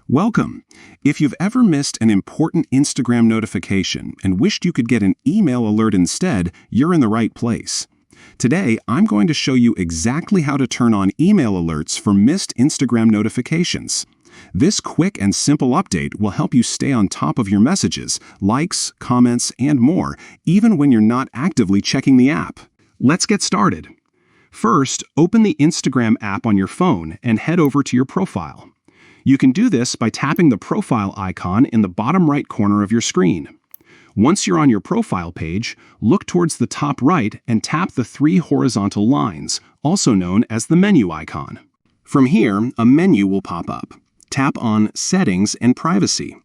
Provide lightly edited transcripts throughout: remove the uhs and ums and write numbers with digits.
Welcome! If you've ever missed an important Instagram notification and wished you could get an email alert instead, you're in the right place. Today, I'm going to show you exactly how to turn on email alerts for missed Instagram notifications. This quick and simple update will help you stay on top of your messages, likes, comments, and more, even when you're not actively checking the app. Let's get started. First, open the Instagram app on your phone and head over to your profile. You can do this by tapping the profile icon in the bottom right corner of your screen. Once you're on your profile page, look towards the top right and tap the three horizontal lines, also known as the menu icon. From here, a menu will pop up. Tap on Settings and Privacy.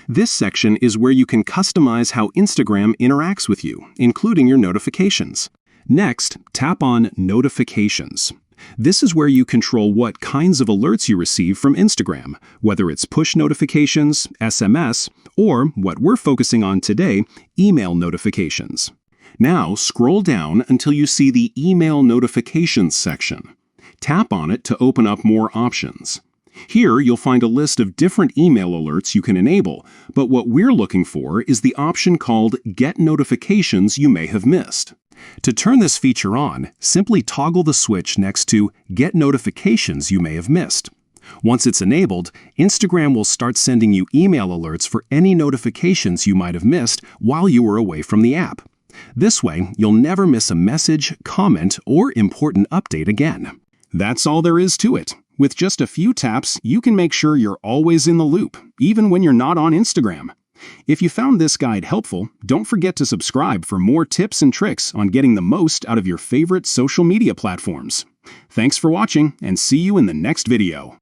This section is where you can customize how Instagram interacts with you, including your notifications. Next, tap on Notifications. This is where you control what kinds of alerts you receive from Instagram, whether it's push notifications, SMS, or what we're focusing on today, email notifications. Now scroll down until you see the Email Notifications section. Tap on it to open up more options. Here you'll find a list of different email alerts you can enable, but what we're looking for is the option called Get Notifications You May Have Missed. To turn this feature on, simply toggle the switch next to Get Notifications You May Have Missed. Once it's enabled, Instagram will start sending you email alerts for any notifications you might have missed while you were away from the app. This way, you'll never miss a message, comment, or important update again. That's all there is to it. With just a few taps, you can make sure you're always in the loop, even when you're not on Instagram. If you found this guide helpful, don't forget to subscribe for more tips and tricks on getting the most out of your favorite social media platforms. Thanks for watching, and see you in the next video.